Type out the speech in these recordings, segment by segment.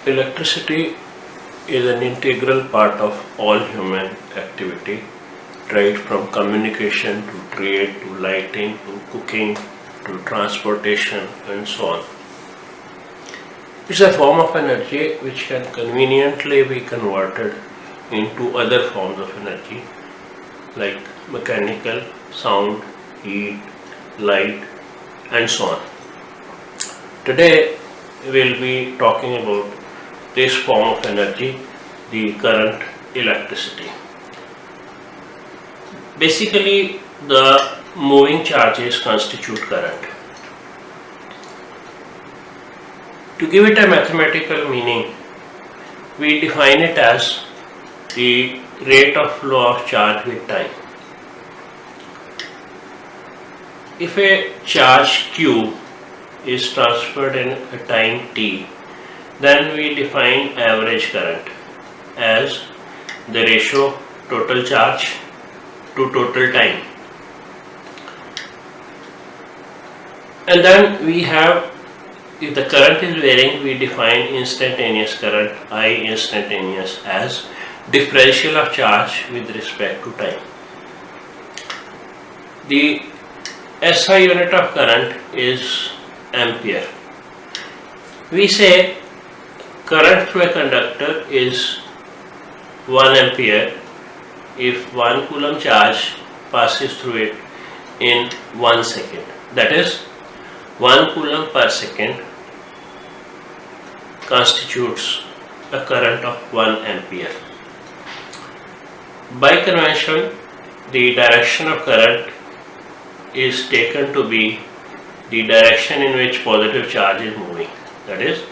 Electricity is an integral part of all human activity, right from communication to trade to lighting to cooking to transportation and so on. It's a form of energy which can conveniently be converted into other forms of energy like mechanical, sound, heat, light and so on. Today we'll be talking about this form of energy, the current electricity. Basically, the moving charges constitute current. To give it a mathematical meaning, we define it as the rate of flow of charge with time. If a charge Q is transferred in a time t, then we define average current as the ratio total charge to total time. And then we have, if the current is varying, we define instantaneous current, I instantaneous, as differential of charge with respect to time. The SI unit of current is ampere. We say current through a conductor is 1 ampere if 1 coulomb charge passes through it in 1 second. That is, 1 coulomb per second constitutes a current of 1 ampere. By convention, the direction of current is taken to be the direction in which positive charge is moving. That is,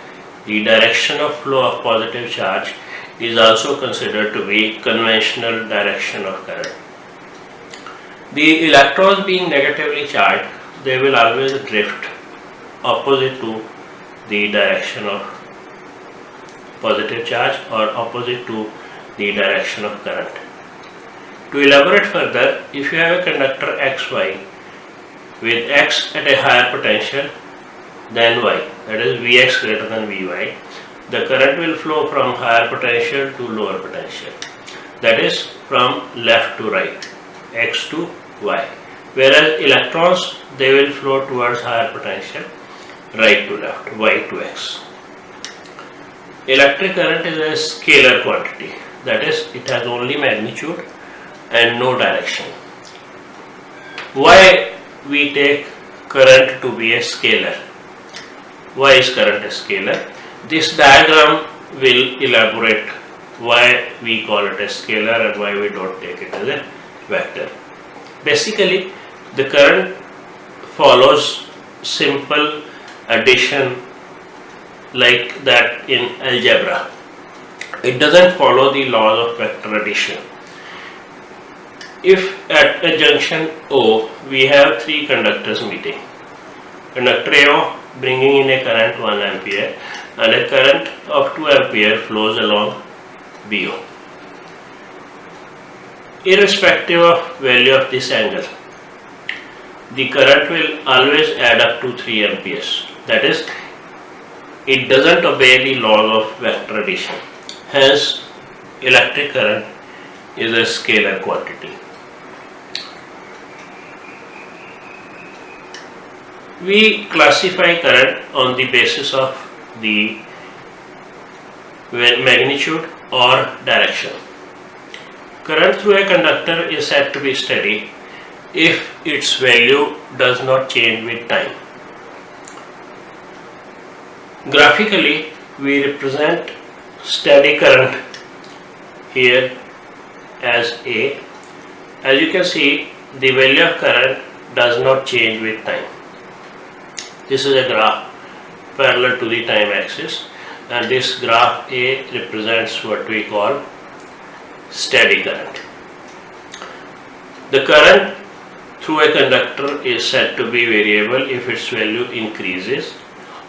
the direction of flow of positive charge is also considered to be conventional direction of current. The electrons being negatively charged, they will always drift opposite to the direction of positive charge or opposite to the direction of current. To elaborate further, if you have a conductor XY with X at a higher potential than Y, that is Vx greater than Vy, the current will flow from higher potential to lower potential, that is from left to right, X to Y, whereas electrons, they will flow towards higher potential, right to left, Y to X. Electric current is a scalar quantity, that is, it has only magnitude and no direction. Why we take current to be a scalar? Why is current a scalar? This diagram will elaborate why we call it a scalar and why we don't take it as a vector. Basically, the current follows simple addition like that in algebra. It doesn't follow the laws of vector addition. If at a junction O we have 3 conductors meeting, conductor AO bringing in a current 1 ampere and a current of 2 ampere flows along BO. Irrespective of value of this angle, the current will always add up to 3 amperes. That is, it doesn't obey the laws of vector addition. Hence, electric current is a scalar quantity. We classify current on the basis of the magnitude or direction. Current through a conductor is said to be steady if its value does not change with time. Graphically, we represent steady current here as A. As you can see, the value of current does not change with time. This is a graph parallel to the time axis, and this graph A represents what we call steady current. The current through a conductor is said to be variable if its value increases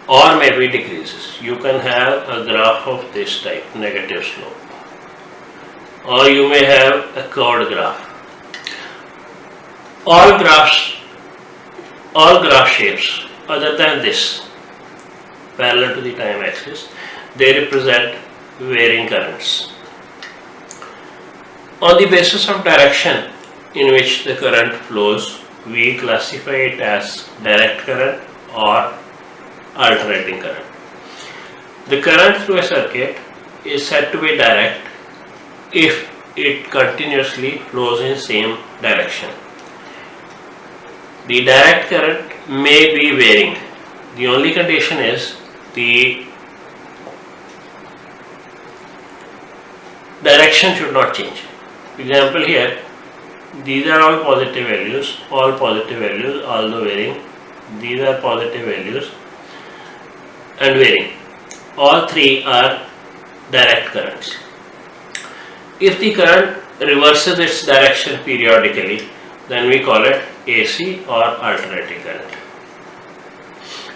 or maybe decreases. You can have a graph of this type, negative slope, or you may have a curved graph. All graph shapes other than this parallel to the time axis, they represent varying currents. On the basis of direction in which the current flows, we classify it as direct current or alternating current. The current through a circuit is said to be direct if it continuously flows in same direction. The direct current may be varying. The only condition is the direction should not change. For example, here these are all positive values, although varying. These are positive values and varying. All three are direct currents. If the current reverses its direction periodically, then we call it AC or alternating current.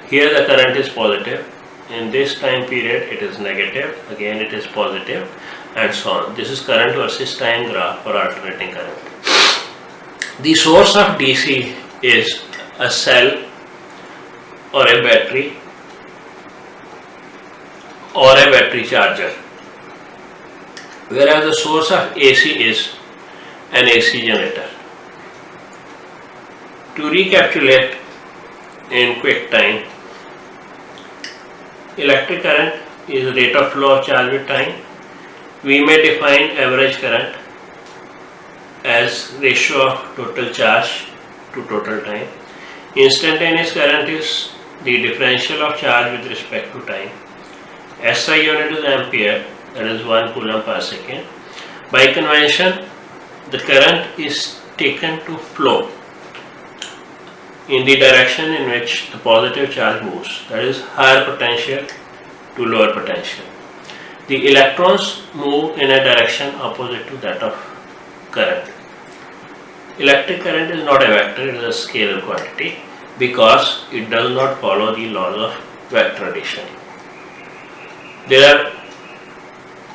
Here the current is positive, in this time period it is negative, again it is positive, and so on. This is current versus time graph for alternating current. The source of DC is a cell or a battery or a battery charger, whereas the source of AC is an AC generator. To recapitulate in quick time, electric current is rate of flow of charge with time. We may define average current as ratio of total charge to total time. Instantaneous current is the differential of charge with respect to time. SI unit is ampere, that is 1 coulomb per second. By convention, the current is taken to flow in the direction in which the positive charge moves, that is higher potential to lower potential. The electrons move in a direction opposite to that of current. Electric current is not a vector, it is a scalar quantity because it does not follow the laws of vector addition. There are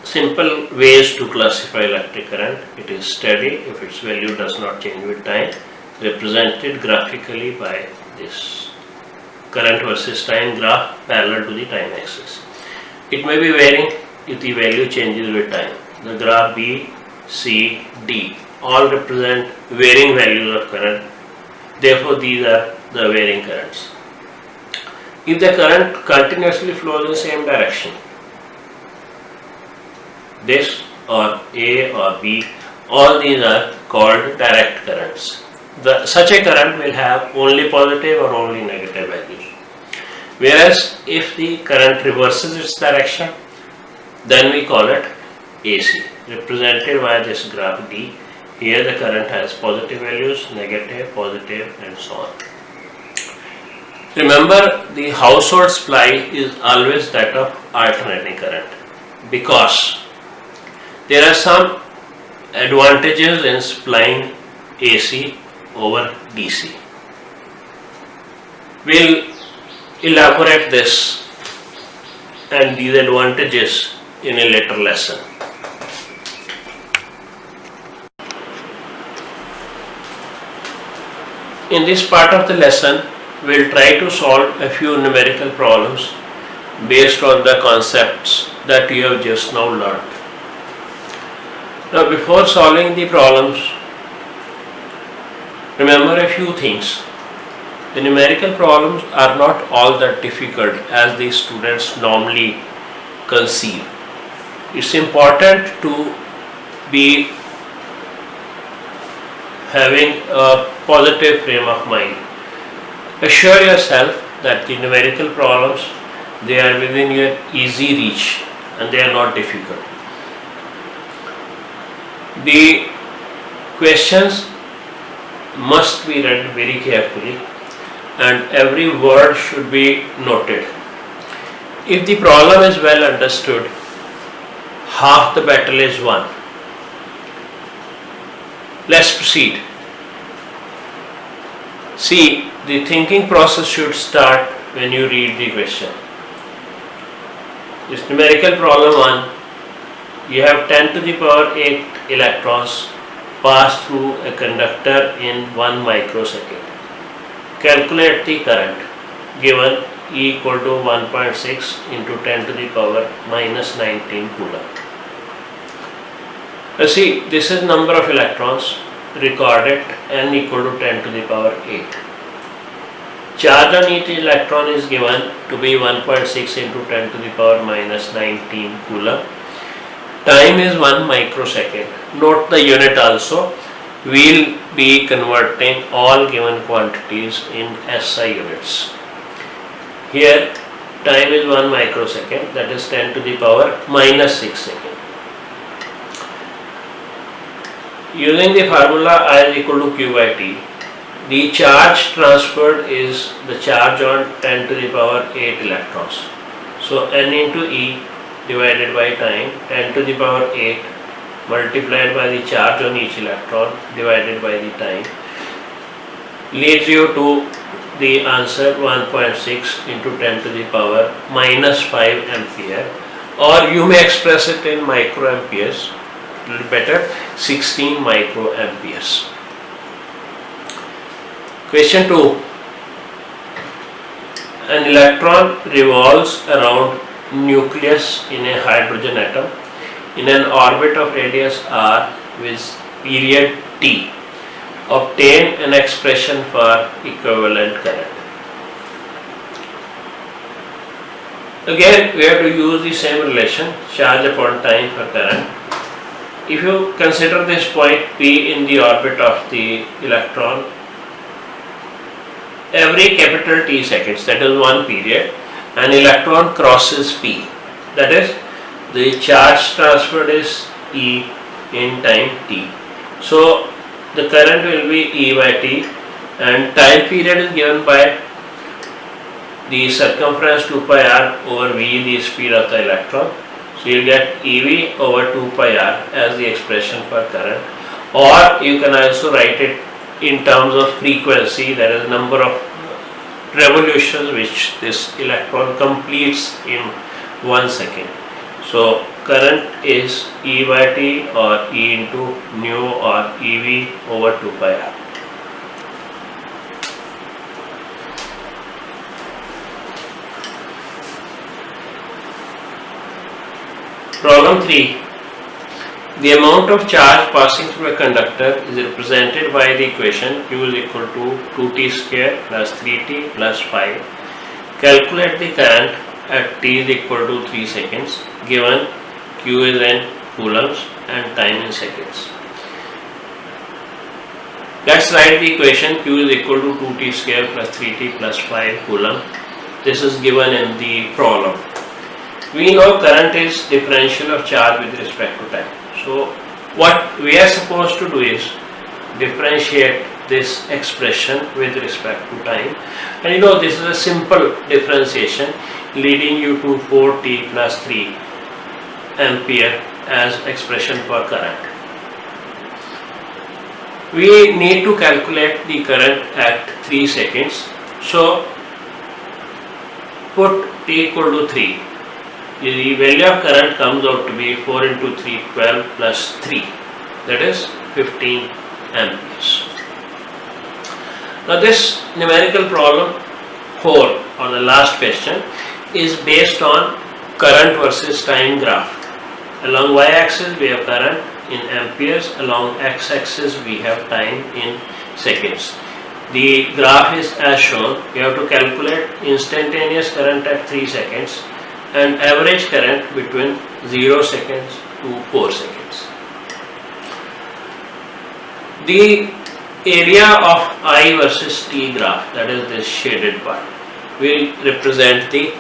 simple ways to classify electric current. It is steady if its value does not change with time, represented graphically by this current versus time graph parallel to the time axis. It may be varying if the value changes with time. The graph B, C, D all represent varying values of current. Therefore, these are the varying currents. If the current continuously flows in the same direction, this or A or B, all these are called direct currents. Such a current will have only positive or only negative values. Whereas if the current reverses its direction, then we call it AC, represented by this graph D. Here the current has positive values, negative, positive, and so on. Remember, the household supply is always that of alternating current because there are some advantages in supplying AC over DC. We'll elaborate this and these advantages in a later lesson. In this part of the lesson, we'll try to solve a few numerical problems based on the concepts that you have just now learned. Now, before solving the problems, remember a few things. The numerical problems are not all that difficult as the students normally conceive. It's important to be having a positive frame of mind. Assure yourself that the numerical problems, they are within your easy reach and they are not difficult. The questions must be read very carefully and every word should be noted. If the problem is well understood, half the battle is won. Let's proceed. See, the thinking process should start when you read the question. This numerical problem 1, you have 10 to the power 8 electrons pass through a conductor in 1 microsecond. Calculate the current given E equal to 1.6 into 10 to the power minus 19 coulomb. See, this is number of electrons recorded, n equal to 10 to the power 8. Charge on each electron is given to be 1.6 into 10 to the power minus 19 coulomb. Time is 1 microsecond. Note the unit also. We'll be converting all given quantities in SI units. Here time is 1 microsecond, that is 10 to the power minus 6 second. Using the formula I is equal to Q by T, the charge transferred is the charge on 10 to the power 8 electrons. So N into E divided by time, 10 to the power 8 multiplied by the charge on each electron divided by the time, leads you to the answer 1.6 into 10 to the power minus 5 ampere, or you may express it in microamperes, a little better, 16 microamperes. Question 2. An electron revolves around nucleus in a hydrogen atom in an orbit of radius r with period t. Obtain an expression for equivalent current. Again, we have to use the same relation, charge upon time for current. If you consider this point P in the orbit of the electron, every capital T seconds, that is one period, an electron crosses P. That is, the charge transferred is E in time T. So the current will be E by T, and time period is given by the circumference 2 pi r over V, the speed of the electron. So you get EV over 2 pi r as the expression for current, or you can also write it in terms of frequency, that is number of revolutions which this electron completes in 1 second. So current is E by T or E into nu or EV over 2 pi r. Problem 3. The amount of charge passing through a conductor is represented by the equation Q is equal to 2t square plus 3t plus 5. Calculate the current at t is equal to 3 seconds, given Q is in coulombs and time in seconds. Let's write the equation Q is equal to 2t square plus 3t plus 5 coulomb. This is given in the problem. We know current is differential of charge with respect to time. So what we are supposed to do is differentiate this expression with respect to time, and you know this is a simple differentiation leading you to 4t plus 3 ampere as expression for current. We need to calculate the current at 3 seconds. So put t equal to 3. The value of current comes out to be 4 into 3, 12 plus 3, that is 15 amperes. Now this numerical problem 4, or the last question, is based on current versus time graph. Along y-axis we have current in amperes, along x-axis we have time in seconds. The graph is as shown. You have to calculate instantaneous current at 3 seconds and average current between 0 seconds to 4 seconds. The area of I versus T graph, that is this shaded part, will represent the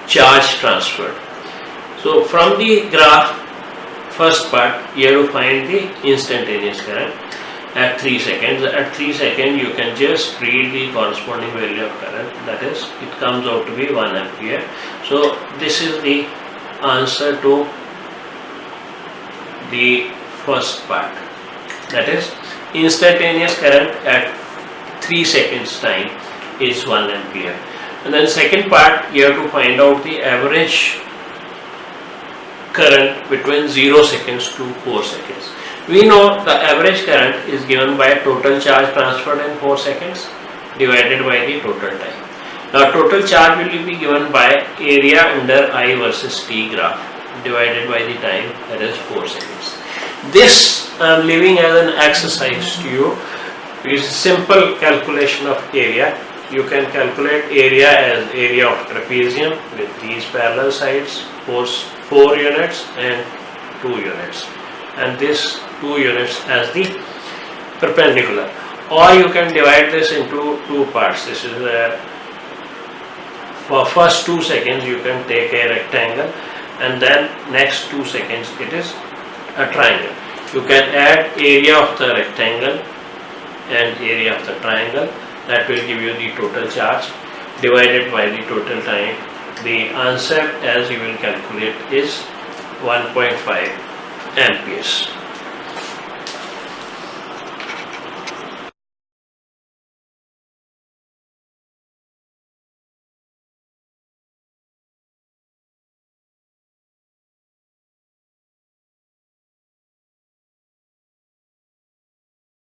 charge transferred. So from the graph first part, you have to find the instantaneous current at 3 seconds. At 3 seconds you can just read the corresponding value of current, that is it comes out to be 1 ampere. So this is the answer to the first part, that is instantaneous current at 3 seconds time is 1 ampere. And then second part, you have to find out the average current between 0 seconds to 4 seconds. We know the average current is given by total charge transferred in 4 seconds divided by the total time. Now total charge will be given by area under I versus T graph divided by the time, that is 4 seconds. This I am leaving as an exercise to you. It is simple calculation of area. You can calculate area as area of trapezium with these parallel sides, 4 units and 2 units, and this 2 units as the perpendicular. Or you can divide this into 2 parts. This is for first 2 seconds you can take a rectangle, and then next 2 seconds it is a triangle. You can add area of the rectangle and area of the triangle. That will give you the total charge divided by the total time. The answer, as you will calculate, is 1.5 amperes.